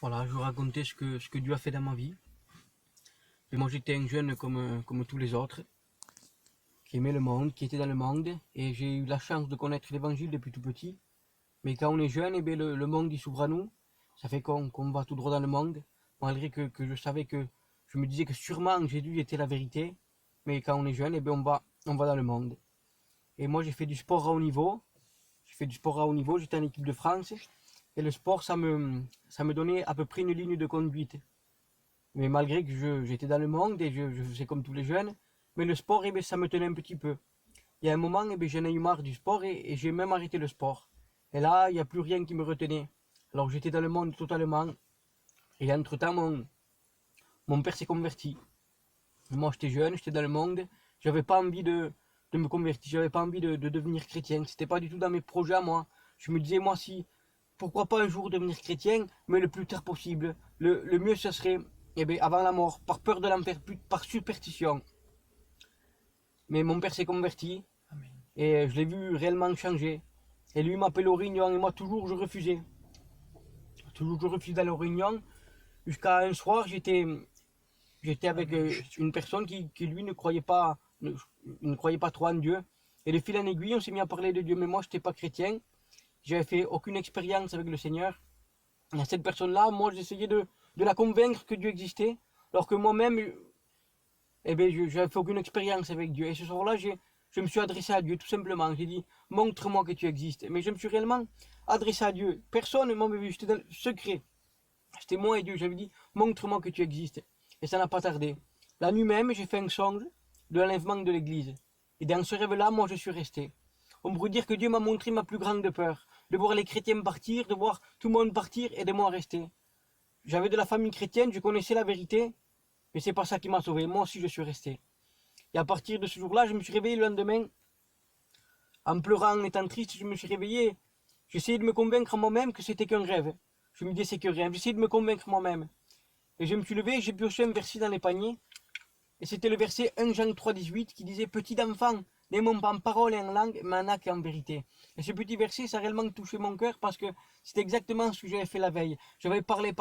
Voilà, je vous racontais ce que Dieu a fait dans ma vie. Et moi, j'étais un jeune comme tous les autres, qui aimait le monde, qui était dans le monde, et j'ai eu la chance de connaître l'évangile depuis tout petit. Mais quand on est jeune, eh bien, le monde il s'ouvre à nous. Ça fait qu'on va tout droit dans le monde, malgré que je savais je me disais que sûrement Jésus était la vérité. Mais quand on est jeune, eh bien, on va dans le monde. Et moi, j'ai fait du sport à haut niveau. J'ai fait du sport à haut niveau, j'étais en équipe de France. Et le sport, ça me donnait à peu près une ligne de conduite. Mais malgré que j'étais dans le monde et je faisais comme tous les jeunes, mais le sport, eh bien, ça me tenait un petit peu. Il y a un moment, eh bien, j'en ai eu marre du sport et j'ai même arrêté le sport. Et là, il n'y a plus rien qui me retenait. Alors j'étais dans le monde totalement. Et entre-temps, mon père s'est converti. Moi, j'étais jeune, j'étais dans le monde. J'avais pas envie de me convertir, j'avais pas envie de devenir chrétien. C'était pas du tout dans mes projets à moi. Je me disais, moi, si, pourquoi pas un jour devenir chrétien, mais le plus tard possible. Le mieux, ce serait eh bien, avant la mort, par peur de l'enfer, par superstition. Mais mon père s'est converti Amen. et je l'ai vu réellement changer. Et lui m'appelait aux réunions et moi toujours je refusais. Toujours je refusais d'aller aux réunions. Jusqu'à un soir, j'étais avec une personne qui lui ne croyait pas trop en Dieu. Et de fil en aiguille, on s'est mis à parler de Dieu. Mais moi, je n'étais pas chrétien. J'avais fait aucune expérience avec le Seigneur. Et cette personne-là, moi, j'essayais de la convaincre que Dieu existait. Alors que moi-même, eh bien, je n'avais fait aucune expérience avec Dieu. Et ce soir-là, je me suis adressé à Dieu, tout simplement. J'ai dit, montre-moi que tu existes. Mais je me suis réellement adressé à Dieu. Personne ne m'avait vu, j'étais dans le secret. C'était moi et Dieu. J'avais dit, montre-moi que tu existes. Et ça n'a pas tardé. La nuit même, j'ai fait un songe de l'enlèvement de l'église. Et dans ce rêve-là, moi, je suis resté. On pourrait dire que Dieu m'a montré ma plus grande peur. De voir les chrétiens partir, de voir tout le monde partir et de moi rester. J'avais de la famille chrétienne, je connaissais la vérité. Mais c'est pas ça qui m'a sauvé. Moi aussi, je suis resté. Et à partir de ce jour-là, je me suis réveillé le lendemain. En pleurant, en étant triste, je me suis réveillé. J'essayais de me convaincre moi-même que c'était qu'un rêve. Je me disais c'est que rien. J'essayais de me convaincre moi-même. Et je me suis levé et j'ai pioché un verset dans les paniers. Et c'était le verset 1 Jean 3,18 qui disait « Petit enfant, n'aimons pas en parole et en langue, mais en acte et en vérité. » Et ce petit verset, ça a réellement touché mon cœur parce que c'était exactement ce que j'avais fait la veille. J'avais parlé,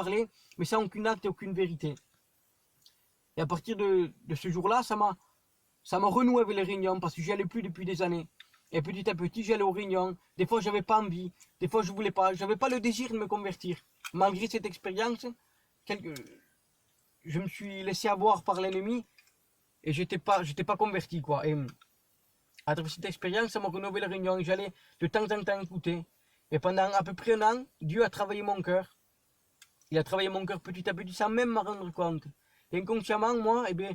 mais sans aucun acte et aucune vérité. Et à partir de ce jour-là, ça m'a renoué avec les réunions parce que j'y allais plus depuis des années. Et petit à petit, j'allais aux réunions. Des fois, j'avais pas envie. Des fois, je voulais pas. J'avais pas le désir de me convertir. Malgré cette expérience, je me suis laissé avoir par l'ennemi et j'étais pas converti, quoi. Et à travers cette expérience, ça m'a renouvelé les réunions. J'allais de temps en temps écouter. Et pendant à peu près un an, Dieu a travaillé mon cœur. Il a travaillé mon cœur petit à petit sans même m'en rendre compte. Et inconsciemment, moi, eh bien,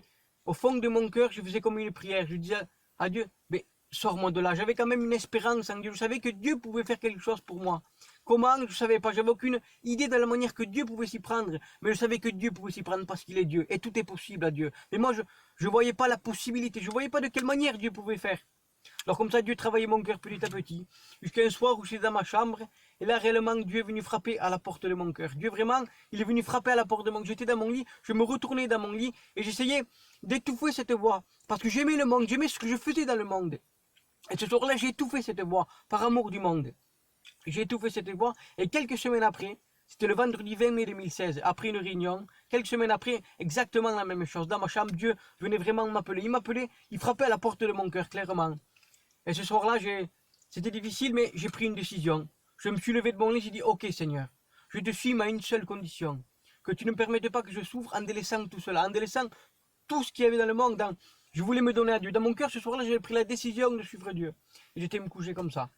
au fond de mon cœur, je faisais comme une prière. Je disais à Dieu, mais sors-moi de là. J'avais quand même une espérance en Dieu. Je savais que Dieu pouvait faire quelque chose pour moi. Comment? Je ne savais pas. J'avais aucune idée de la manière que Dieu pouvait s'y prendre. Mais je savais que Dieu pouvait s'y prendre parce qu'il est Dieu. Et tout est possible à Dieu. Mais moi, je ne voyais pas la possibilité. Je ne voyais pas de quelle manière Dieu pouvait faire. Alors comme ça, Dieu travaillait mon cœur petit à petit. Jusqu'à un soir où j'étais dans ma chambre. Et là, réellement, Dieu est venu frapper à la porte de mon cœur. Dieu, vraiment, il est venu frapper à la porte de mon cœur. J'étais dans mon lit, je me retournais dans mon lit et j'essayais d'étouffer cette voix. Parce que j'aimais le monde, j'aimais ce que je faisais dans le monde. Et ce soir-là, j'ai étouffé cette voix par amour du monde. J'ai étouffé cette voix et quelques semaines après, c'était le vendredi 20 mai 2016, après une réunion, quelques semaines après, exactement la même chose. Dans ma chambre, Dieu venait vraiment m'appeler. Il m'appelait, il frappait à la porte de mon cœur, clairement. Et ce soir-là, c'était difficile, mais j'ai pris une décision. Je me suis levé de mon lit, j'ai dit, ok Seigneur, je te suis à une seule condition, que tu ne me permettes pas que je souffre en délaissant tout cela, en délaissant tout ce qu'il y avait dans le monde. Je voulais me donner à Dieu. Dans mon cœur, ce soir-là, j'avais pris la décision de suivre Dieu. Et j'étais me coucher comme ça.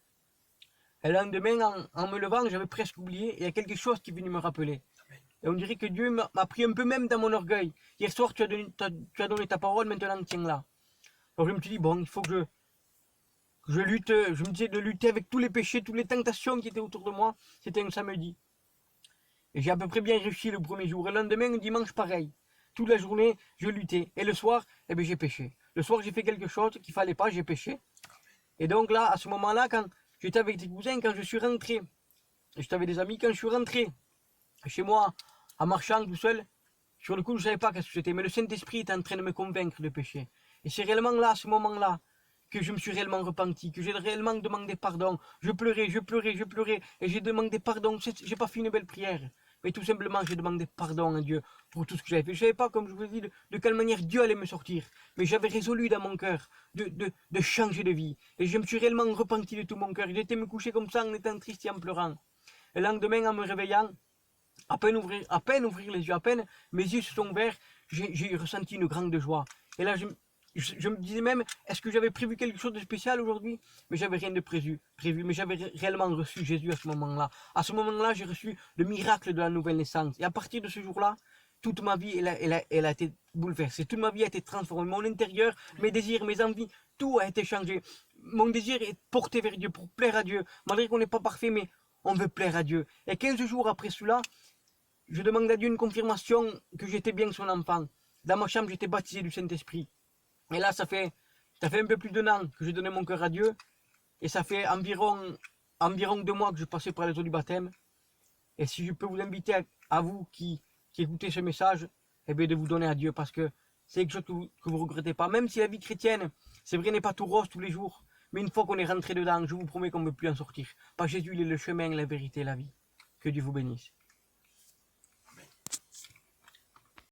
Et le lendemain, en me levant, j'avais presque oublié, il y a quelque chose qui est venu me rappeler. Et on dirait que Dieu m'a pris un peu même dans mon orgueil. Hier soir, tu as donné ta parole, maintenant tiens-la. Alors je me suis dit, bon, il faut que je lutte, je me disais de lutter avec tous les péchés, toutes les tentations qui étaient autour de moi. C'était un samedi. Et j'ai à peu près bien réussi le premier jour. Et le lendemain, un dimanche, pareil. Toute la journée, je luttais. Et le soir, eh bien, j'ai péché. Le soir, j'ai fait quelque chose qu'il ne fallait pas, j'ai péché. Et donc là, à ce moment-là, quand j'étais avec des cousins, quand je suis rentré, j'étais avec des amis, quand je suis rentré chez moi, en marchant tout seul, sur le coup, je ne savais pas ce que c'était. Mais le Saint-Esprit était en train de me convaincre de péché. Et c'est réellement là, à ce moment-là, que je me suis réellement repenti, que j'ai réellement demandé pardon. Je pleurais, et j'ai demandé pardon. J'ai pas fait une belle prière. mais tout simplement j'ai demandé pardon à Dieu pour tout ce que j'avais fait. Je ne savais pas, comme je vous ai dit, de quelle manière Dieu allait me sortir, mais j'avais résolu dans mon cœur de changer de vie. Et je me suis réellement repenti de tout mon cœur. J'étais me coucher comme ça en étant triste et en pleurant. Et le lendemain, en me réveillant, à peine ouvrir les yeux, à peine mes yeux se sont ouverts, j'ai ressenti une grande joie. Et là, je me disais même, est-ce que j'avais prévu quelque chose de spécial aujourd'hui? Mais j'avais rien de prévu, mais j'avais réellement reçu Jésus à ce moment-là. À ce moment-là, j'ai reçu le miracle de la nouvelle naissance. Et à partir de ce jour-là, toute ma vie, elle a été bouleversée. Toute ma vie a été transformée. Mon intérieur, mes désirs, mes envies, tout a été changé. Mon désir est porté vers Dieu, pour plaire à Dieu. Malgré qu'on n'est pas parfait, mais on veut plaire à Dieu. Et 15 jours après cela, je demande à Dieu une confirmation que j'étais bien son enfant. Dans ma chambre, j'étais baptisé du Saint-Esprit. Et là, ça fait un peu plus d'un an que j'ai donné mon cœur à Dieu. Et ça fait environ 2 mois que je passais par les eaux du baptême. Et si je peux vous inviter à vous qui écoutez ce message, eh bien de vous donner à Dieu, parce que c'est quelque chose que vous regrettez pas. Même si la vie chrétienne, c'est vrai, n'est pas tout rose tous les jours. Mais une fois qu'on est rentré dedans, je vous promets qu'on ne peut plus en sortir. Parce que Jésus, il est le chemin, la vérité et la vie. Que Dieu vous bénisse.